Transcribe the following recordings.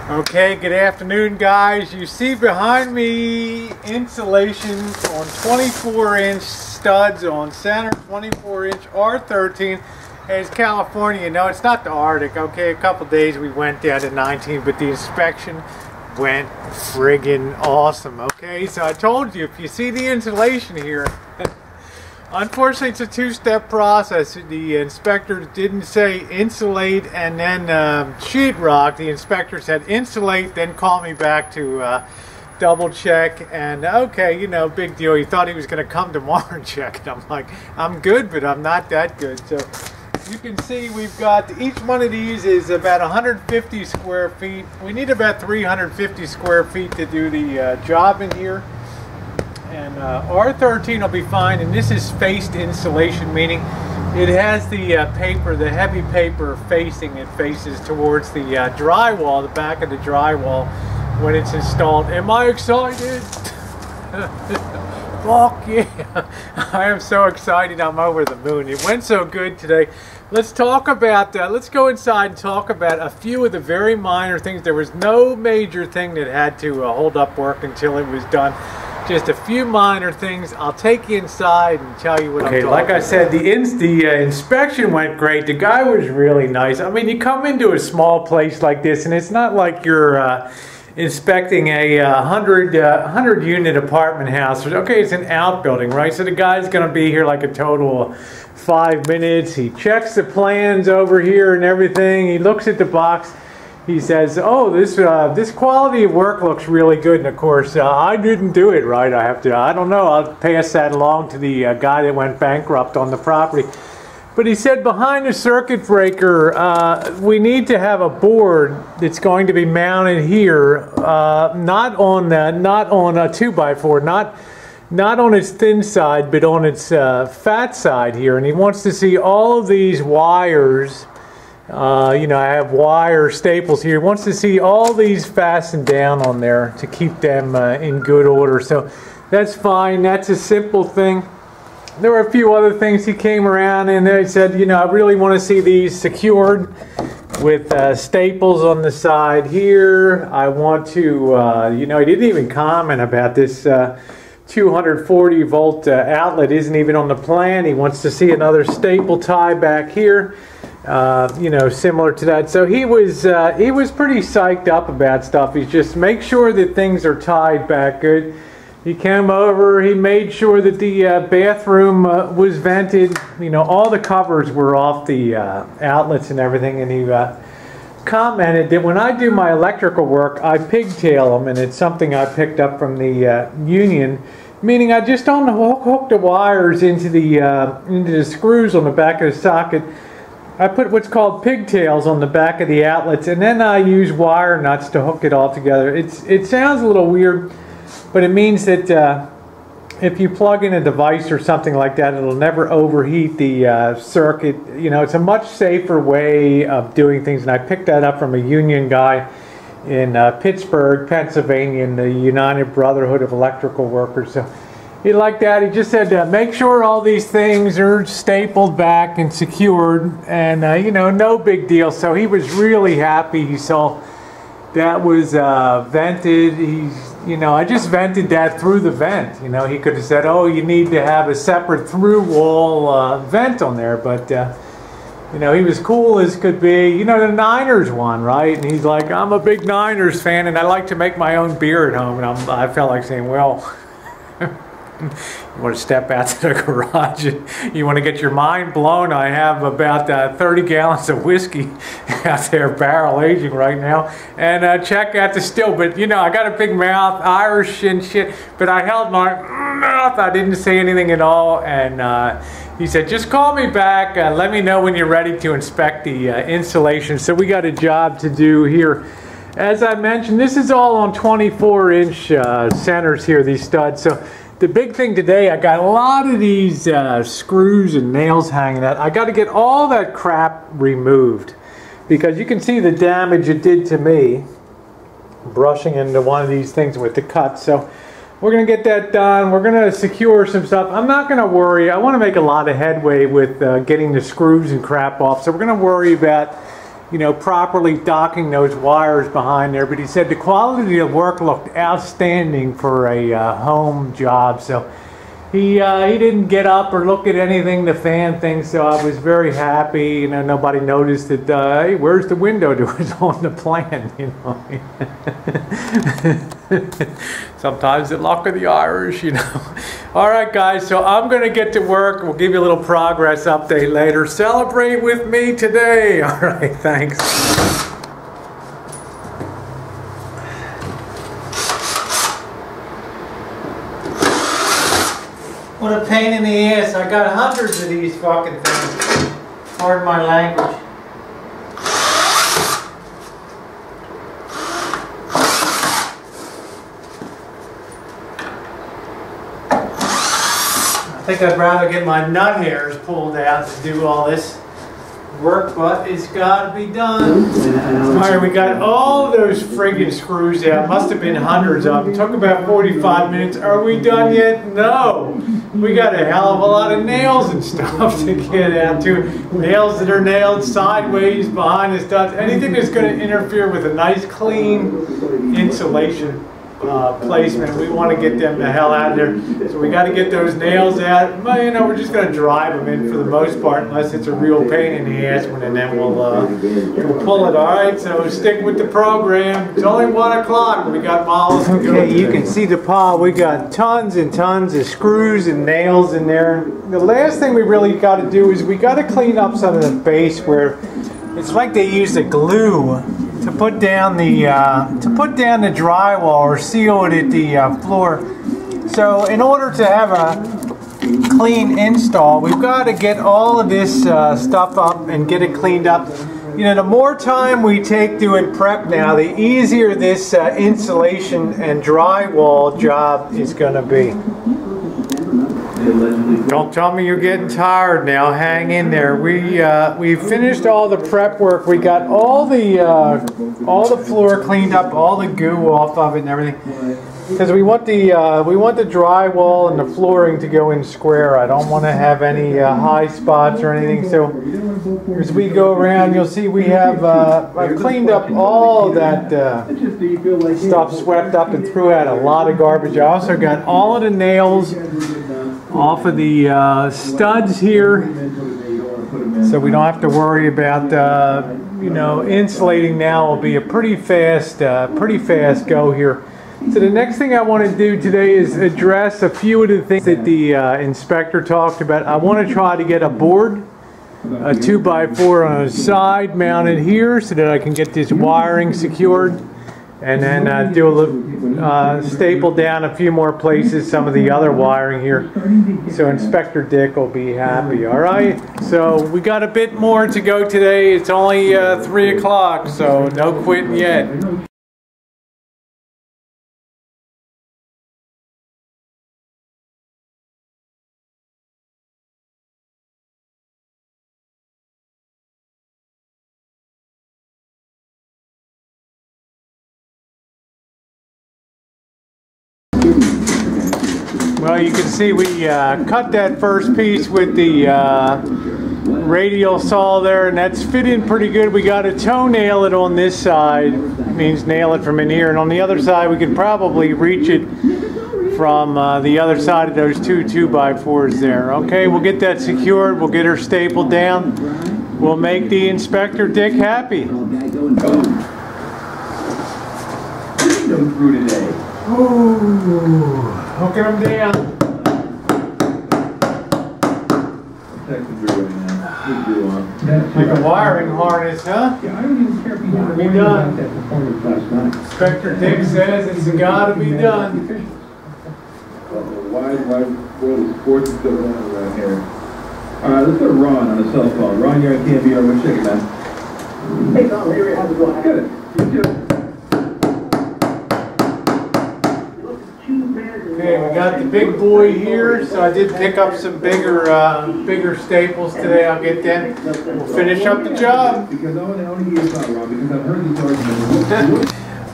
Okay, good afternoon guys. You see behind me insulation on 24-inch studs on center, 24-inch R13. It's California. No, it's not the Arctic. Okay, a couple days we went down to 19, but the inspection went friggin' awesome. Okay, so I told you, if you see the insulation here, unfortunately it's a two-step process. The inspector didn't say insulate and then sheetrock. The inspector said insulate, then call me back to double check. And okay, you know, big deal. He thought he was going to come tomorrow and check. And I'm like, I'm good, but I'm not that good. So you can see we've got, each one of these is about 150 square feet. We need about 350 square feet to do the job in here. And R13 will be fine, and this is faced insulation, meaning it has the paper, the heavy paper facing, it faces towards the drywall, the back of the drywall when it's installed. Am I excited? Fuck yeah! I am so excited, I'm over the moon. It went so good today. Let's talk about, let's go inside and talk about a few of the very minor things. There was no major thing that had to hold up work until it was done. Just a few minor things. I'll take you inside and tell you what I'm talking about. Like I said, the inspection went great. The guy was really nice. I mean, you come into a small place like this, and it's not like you're inspecting a 100 unit apartment house. Okay, it's an outbuilding, right? So the guy's going to be here like a total of 5 minutes. He checks the plans over here and everything. He looks at the box. He says, oh, this quality of work looks really good. And of course, I didn't do it right. I don't know, I'll pass that along to the guy that went bankrupt on the property. But he said behind the circuit breaker, we need to have a board that's going to be mounted here, not on a 2x4, not on its thin side, but on its fat side here. And he wants to see all of these wires. You know, I have wire staples here. He wants to see all these fastened down on there to keep them in good order. So that's fine. That's a simple thing. There were a few other things he came around and they said, you know, I really want to see these secured with staples on the side here. I want to, you know, he didn't even comment about this 240 volt outlet isn't even on the plan. He wants to see another staple tie back here. You know, similar to that. So he was pretty psyched up about stuff. He's just make sure that things are tied back good. He came over, he made sure that the bathroom was vented. You know, all the covers were off the outlets and everything, and he commented that when I do my electrical work, I pigtail them, and it's something I picked up from the union, meaning I just don't hook the wires into the screws on the back of the socket. I put what's called pigtails on the back of the outlets, and then I use wire nuts to hook it all together. It sounds a little weird, but it means that if you plug in a device or something like that, it'll never overheat the circuit. You know, it's a much safer way of doing things, and I picked that up from a union guy in Pittsburgh, Pennsylvania, in the United Brotherhood of Electrical Workers. So he liked that. He just said, make sure all these things are stapled back and secured, and you know, no big deal. So he was really happy. He saw that was vented. You know, I just vented that through the vent. You know, he could have said, oh, you need to have a separate through wall vent on there, but you know, he was cool as could be. You know, the Niners won, right? And he's like, I'm a big Niners fan, and I like to make my own beer at home. And I felt like saying, well, you want to step out to the garage and you want to get your mind blown. I have about 30 gallons of whiskey out there barrel aging right now, and check out the still. But you know, I got a big mouth, Irish and shit, but I held my mouth. I didn't say anything at all, and he said, just call me back, let me know when you're ready to inspect the insulation. So we got a job to do here. As I mentioned, this is all on 24-inch centers here, these studs. So the big thing today, I got a lot of these screws and nails hanging out. I got to get all that crap removed because you can see the damage it did to me brushing into one of these things with the cut. So we're going to get that done. We're going to secure some stuff. I'm not going to worry. I want to make a lot of headway with getting the screws and crap off. So we're going to worry about you know, properly docking those wires behind there. But he said the quality of work looked outstanding for a home job. So he didn't get up or look at anything to fan things, so I was very happy. You know, nobody noticed that, hey, where's the window? It was on the plan, you know. Sometimes the luck of the Irish, you know. All right, guys, so I'm going to get to work. We'll give you a little progress update later. Celebrate with me today. All right, thanks. What a pain in the ass. I got hundreds of these fucking things. Pardon my language. I think I'd rather get my nut hairs pulled out to do all this work, but it's got to be done. Alright, we got all those friggin' screws out. Must have been hundreds of them. Took about 45 minutes. Are we done yet? No. We got a hell of a lot of nails and stuff to get out too. Nails that are nailed sideways behind the studs. Anything that's going to interfere with a nice clean insulation placement, we want to get them the hell out of there. So we got to get those nails out. Well, you know, we're just going to drive them in for the most part, unless it's a real pain in the ass one, and then we'll pull it. All right, so stick with the program. It's only 1 o'clock. We got miles to go. Okay, you can see the pile. We got tons and tons of screws and nails in there. The last thing we really got to do is we got to clean up some of the base where it's like they use the glue to put down the drywall or seal it at the floor. So in order to have a clean install, we've got to get all of this stuff up and get it cleaned up. You know, the more time we take doing prep now, the easier this insulation and drywall job is going to be. Don't tell me you're getting tired now. Hang in there. We finished all the prep work. We got all the floor cleaned up, all the goo off of it and everything. Because we want the drywall and the flooring to go in square. I don't want to have any high spots or anything. So as we go around, you'll see we have I've cleaned up all that stuff, swept up and threw out a lot of garbage. I also got all of the nails off of the studs here, so we don't have to worry about you know, insulating. Now will be a pretty fast go here. So the next thing I want to do today is address a few of the things that the inspector talked about. I want to try to get a board, a 2x4 on a side mounted here so that I can get this wiring secured, and then do a little staple down a few more places, some of the other wiring here, so Inspector Dick will be happy. All right, so we got a bit more to go today. It's only 3 o'clock, so no quitting yet. Well, you can see we cut that first piece with the radial saw there, and that's fit in pretty good. We got to toenail it on this side, means nail it from in here, and on the other side we could probably reach it from the other side of those two 2x4s there. Okay, we'll get that secured, we'll get her stapled down, we'll make the Inspector Dick happy. Ooh, hooking them down. Like a wiring harness, huh? We done. Inspector Dick says it's gotta be done. Wide world of sports is going on around here. Alright, let's go to Ron on the cell phone. Ron, you're on KBR. What's shaking, man? Hey, Tom, here, how's it going? Good. You too. Okay, we got the big boy here, so I did pick up some bigger staples today. I'll get them. We'll finish up the job.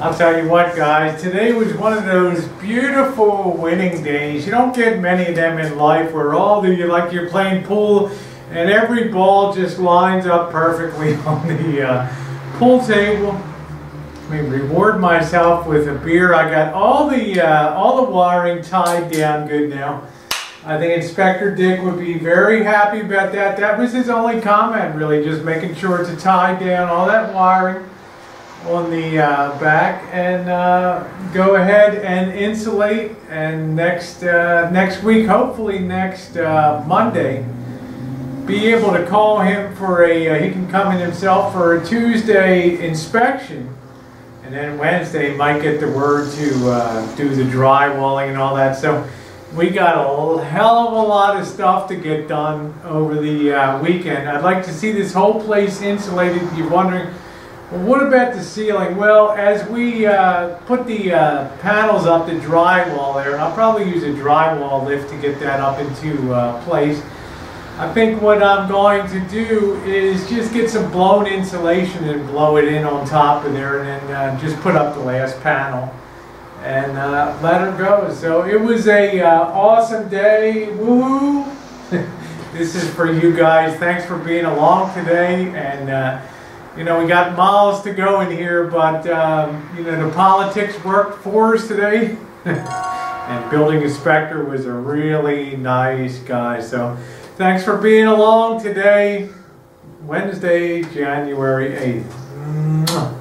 I'll tell you what, guys, today was one of those beautiful winning days. You don't get many of them in life where like you're playing pool and every ball just lines up perfectly on pool table. Let me reward myself with a beer. I got all the wiring tied down good now. I think Inspector Dick would be very happy about that. That was his only comment, really, just making sure to tie down all that wiring on the back and go ahead and insulate. And next week, hopefully next Monday, be able to call him for he can come in himself for a Tuesday inspection. And then Wednesday might get the word to do the drywalling and all that. So we got a hell of a lot of stuff to get done over the weekend. I'd like to see this whole place insulated. You're wondering, well, what about the ceiling? Well, as we put the panels up, the drywall there, and I'll probably use a drywall lift to get that up into place. I think what I'm going to do is just get some blown insulation and blow it in on top of there, and then just put up the last panel and let her go. So it was a awesome day. Woo! This is for you guys. Thanks for being along today. And you know, we got miles to go in here, but you know, the politics worked for us today. And building inspector was a really nice guy. So thanks for being along today, Wednesday, January 8th.